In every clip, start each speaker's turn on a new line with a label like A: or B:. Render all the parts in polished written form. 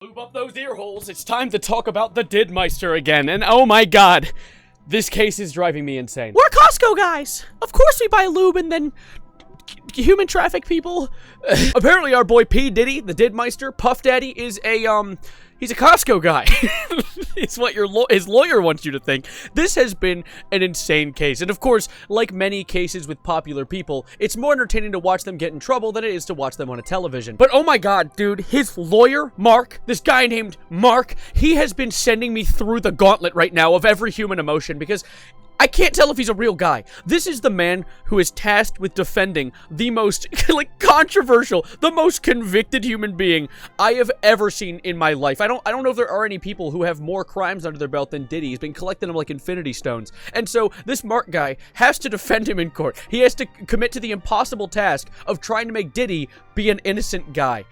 A: Lube up those ear holes. It's time to talk about the Didmeister again, and oh my god, this case is driving me insane.
B: We're Costco guys. Of course we buy lube and then human traffic people.
A: Apparently our boy P. Diddy, the Didmeister, Puff Daddy, is he's a Costco guy. It's what his lawyer wants you to think. This has been an insane case. And of course, like many cases with popular people, it's more entertaining to watch them get in trouble than it is to watch them on a television. But oh my god, dude, his lawyer, Mark, this guy named Mark, he has been sending me through the gauntlet right now of every human emotion because I can't tell if he's a real guy. This is the man who is tasked with defending the most, controversial, the most convicted human being I have ever seen in my life. I don't know if there are any people who have more crimes under their belt than Diddy. He's been collecting them like infinity stones. And so, this Mark guy has to defend him in court. He has to commit to the impossible task of trying to make Diddy be an innocent guy.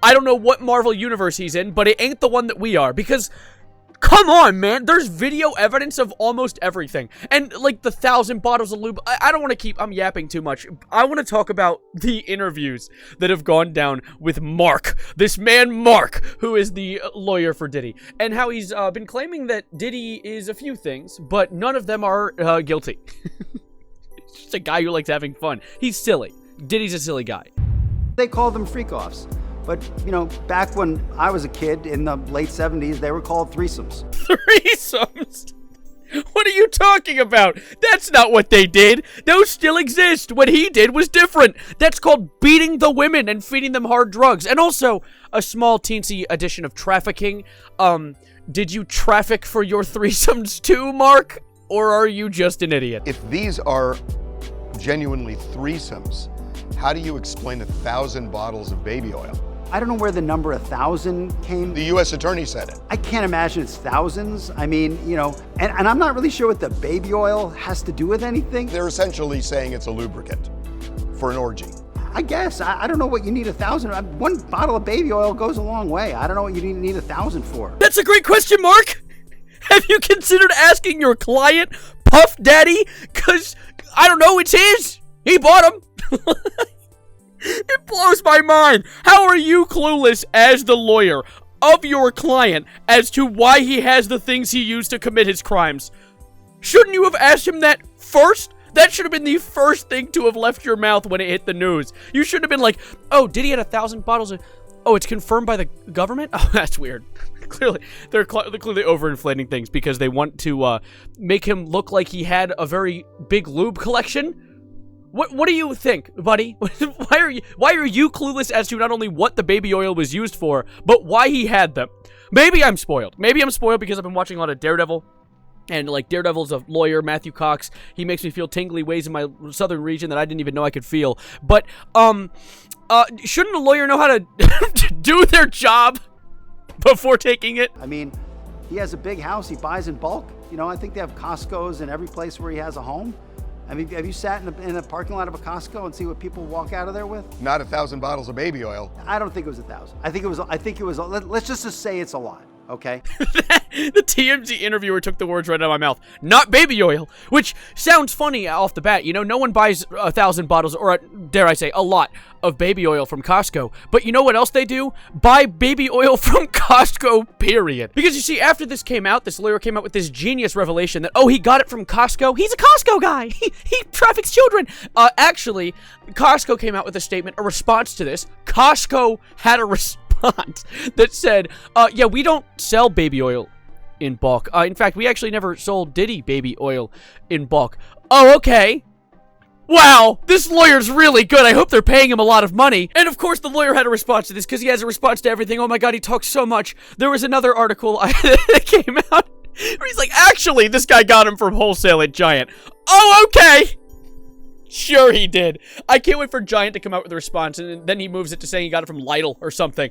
A: I don't know what Marvel universe he's in, but it ain't the one that we are, because come on, man. There's video evidence of almost everything. And, like, the 1,000 bottles of lube. I don't want to I'm yapping too much. I want to talk about the interviews that have gone down with Mark. This man, Mark, who is the lawyer for Diddy. And how he's been claiming that Diddy is a few things, but none of them are guilty. He's just a guy who likes having fun. He's silly. Diddy's a silly guy.
C: They call them freak-offs. But, you know, back when I was a kid in the late 70s, they were called threesomes.
A: Threesomes? What are you talking about? That's not what they did. Those still exist. What he did was different. That's called beating the women and feeding them hard drugs. And also, a small teensy addition of trafficking. Did you traffic for your threesomes too, Mark? Or are you just an idiot?
D: If these are genuinely threesomes, how do you explain 1,000 bottles of baby oil?
C: I don't know where the number 1,000 came.
D: The U.S. attorney said it.
C: I can't imagine it's thousands. I mean, you know, and I'm not really sure what the baby oil has to do with anything.
D: They're essentially saying it's a lubricant for an orgy.
C: I guess. I don't know what you need 1,000. One bottle of baby oil goes a long way. I don't know what you need 1,000 for.
A: That's a great question, Mark. Have you considered asking your client, Puff Daddy? Because, I don't know, it's his. He bought him. It blows my mind. How are you clueless as the lawyer of your client as to why he has the things he used to commit his crimes? Shouldn't you have asked him that first? That should have been the first thing to have left your mouth when it hit the news. You should have been like, oh, Diddy had 1,000 bottles of... Oh, it's confirmed by the government? Oh, that's weird. Clearly, they're clearly overinflating things because they want to make him look like he had a very big lube collection. What do you think, buddy? Why are you clueless as to not only what the baby oil was used for, but why he had them? Maybe I'm spoiled. Maybe I'm spoiled because I've been watching a lot of Daredevil. And, like, Daredevil's a lawyer, Matthew Cox. He makes me feel tingly ways in my southern region that I didn't even know I could feel. But, shouldn't a lawyer know how to do their job before taking it?
C: I mean, he has a big house. He buys in bulk. You know, I think they have Costco's in every place where he has a home. I mean, have you sat in a parking lot of a Costco and see what people walk out of there with?
D: Not 1,000 bottles of baby oil.
C: I don't think it was 1,000. I think it was, let's just say it's a lot, okay?
A: The TMZ interviewer took the words right out of my mouth. Not baby oil, which sounds funny off the bat. You know, no one buys 1,000 bottles, or dare I say, a lot of baby oil from Costco. But you know what else they do? Buy baby oil from Costco, period. Because you see, after this came out, this lawyer came out with this genius revelation that, oh, he got it from Costco. He's a Costco guy. He traffics children. Actually, Costco came out with a statement, a response to this. Costco had a response that said, yeah, we don't sell baby oil in bulk. In fact, we actually never sold Diddy baby oil in bulk. Oh, okay. Wow, this lawyer's really good. I hope they're paying him a lot of money. And of course, the lawyer had a response to this because he has a response to everything. Oh my god, he talks so much. There was another article that came out where he's like, actually, this guy got him from wholesale at Giant. Oh, okay. Sure he did. I can't wait for Giant to come out with a response, and then he moves it to saying he got it from Lidl or something.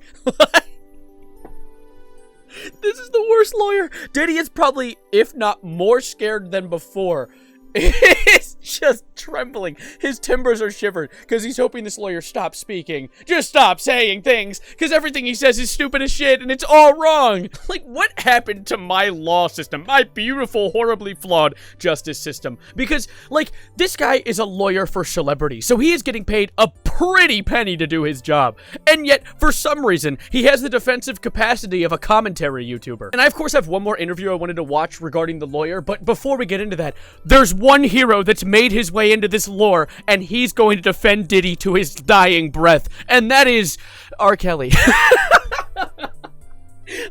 A: This is the worst lawyer. Diddy is probably, if not more scared than before, is just trembling. His timbers are shivered because he's hoping this lawyer stops speaking. Just stop saying things because everything he says is stupid as shit and it's all wrong. Like, what happened to my law system? My beautiful, horribly flawed justice system? Because, like, this guy is a lawyer for celebrity, so he is getting paid a pretty penny to do his job. And yet, for some reason, he has the defensive capacity of a commentary YouTuber. And I, of course, have one more interview I wanted to watch regarding the lawyer, but before we get into that, there's one hero that's made his way into this lore, and he's going to defend Diddy to his dying breath, and that is R. Kelly.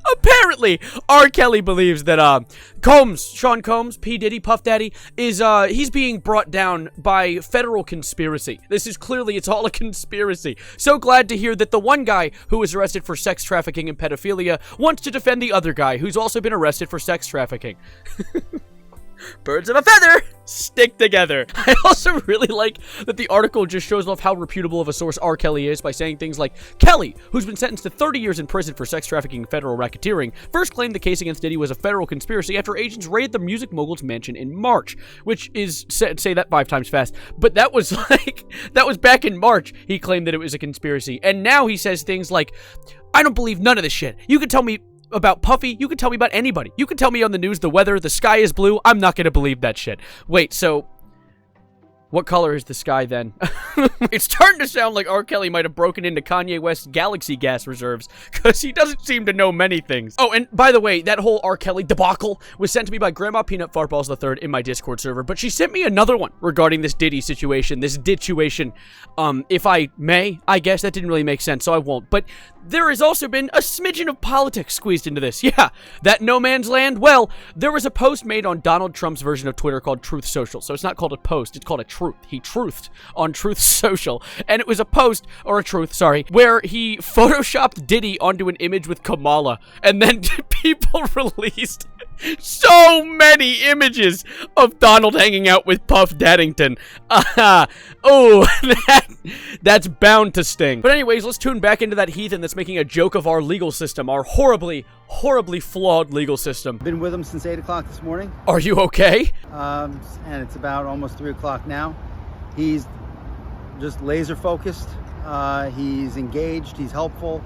A: Apparently, R. Kelly believes that Sean Combs, P. Diddy, Puff Daddy, is he's being brought down by federal conspiracy. This is clearly, it's all a conspiracy. So glad to hear that the one guy who was arrested for sex trafficking and pedophilia wants to defend the other guy who's also been arrested for sex trafficking. Birds of a feather stick together. I also really like that the article just shows off how reputable of a source R. Kelly is by saying things like, Kelly, who's been sentenced to 30 years in prison for sex trafficking and federal racketeering, first claimed the case against Diddy was a federal conspiracy after agents raided the music mogul's mansion in March, which is, say that 5 times fast, but that was that was back in March. He claimed that it was a conspiracy, and now he says things like, I don't believe none of this shit. You can tell me about Puffy, you can tell me about anybody. You can tell me on the news the weather, the sky is blue. I'm not gonna believe that shit. Wait, so what color is the sky then? It's starting to sound like R. Kelly might have broken into Kanye West's Galaxy gas reserves, because he doesn't seem to know many things. Oh, and by the way, that whole R. Kelly debacle was sent to me by Grandma Peanut Fartballs III in my Discord server, but she sent me another one regarding this Diddy situation, this dituation. If I may, I guess that didn't really make sense, so I won't. But there has also been a smidgen of politics squeezed into this. Yeah, that no man's land. Well, there was a post made on Donald Trump's version of Twitter called Truth Social. So it's not called a post, it's called a truth. He truthed on Truth Social. And it was a post, or a truth, sorry, where he photoshopped Diddy onto an image with Kamala. And then people released so many images of Donald hanging out with Puff Daddington. Oh, that's bound to sting. But anyways, let's tune back into that heathen that's making a joke of our legal system, our horribly, horribly flawed legal system.
C: Been with him since 8 o'clock this morning.
A: Are you okay?
C: And it's about almost 3 o'clock now. He's just laser focused. He's engaged. He's helpful.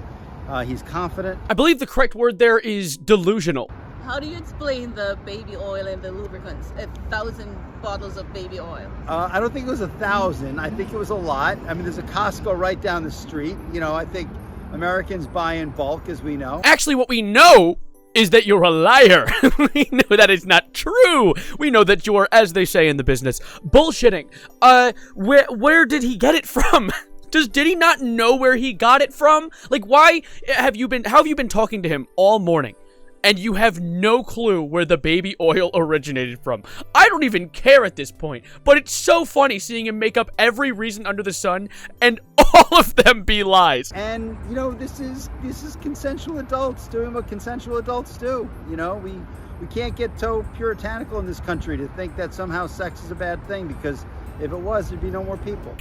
C: He's confident.
A: I believe the correct word there is delusional.
E: How do you explain the baby oil and the lubricants? 1,000 bottles of baby oil.
C: I don't think it was 1,000. I think it was a lot. I mean, there's a Costco right down the street. You know, I think Americans buy in bulk, as we know.
A: Actually, what we know is that you're a liar. We know that is not true. We know that you're, as they say in the business, bullshitting. Where did he get it from? Did he not know where he got it from? Like, how have you been talking to him all morning? And you have no clue where the baby oil originated from. I don't even care at this point, but it's so funny seeing him make up every reason under the sun, and all of them be lies.
C: And, you know, this is consensual adults doing what consensual adults do. You know, we can't get so puritanical in this country to think that somehow sex is a bad thing, because if it was, there'd be no more people.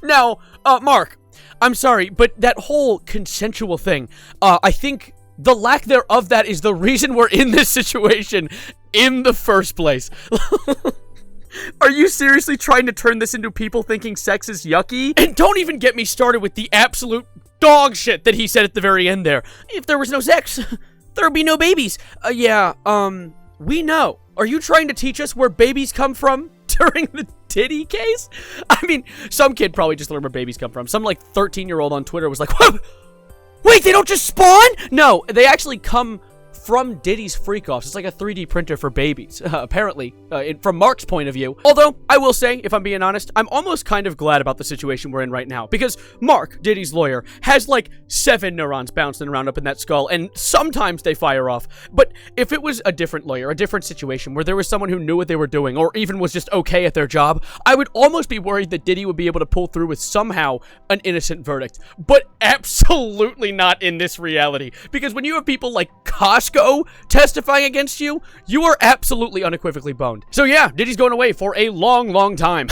A: Now, Mark, I'm sorry, but that whole consensual thing, I think the lack thereof that is the reason we're in this situation in the first place. Are you seriously trying to turn this into people thinking sex is yucky? And don't even get me started with the absolute dog shit that he said at the very end there. If there was no sex, there would be no babies. We know. Are you trying to teach us where babies come from during the Diddy case? I mean, some kid probably just learned where babies come from. Some, like, 13-year-old on Twitter was like, what? Wait, they don't just spawn? No, they actually come from Diddy's freak-offs. It's like a 3D printer for babies, apparently, from Mark's point of view. Although, I will say, if I'm being honest, I'm almost kind of glad about the situation we're in right now, because Mark, Diddy's lawyer, has like 7 neurons bouncing around up in that skull, and sometimes they fire off. But if it was a different lawyer, a different situation, where there was someone who knew what they were doing, or even was just okay at their job, I would almost be worried that Diddy would be able to pull through with somehow an innocent verdict. But absolutely not in this reality, because when you have people like Costco Costco testifying against you, you are absolutely unequivocally boned. So yeah, Diddy's going away for a long, long time.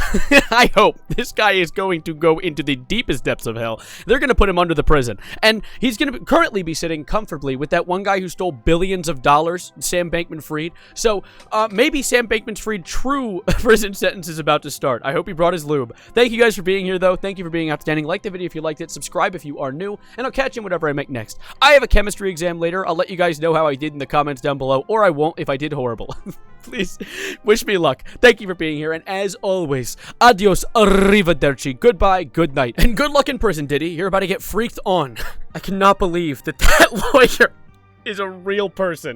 A: I hope this guy is going to go into the deepest depths of hell. They're going to put him under the prison. And he's going to currently be sitting comfortably with that one guy who stole billions of dollars, Sam Bankman-Fried. So maybe Sam Bankman-Fried true prison sentence is about to start. I hope he brought his lube. Thank you guys for being here, though. Thank you for being outstanding. Like the video if you liked it. Subscribe if you are new. And I'll catch you in whatever I make next. I have a chemistry exam later. I'll let you guys know how I did in the comments down below. Or I won't if I did horrible. Please wish me luck. Thank you for being here. And as always, adios, arrivederci, goodbye, good night. And good luck in prison, Diddy. You're about to get freaked on. I cannot believe that lawyer is a real person.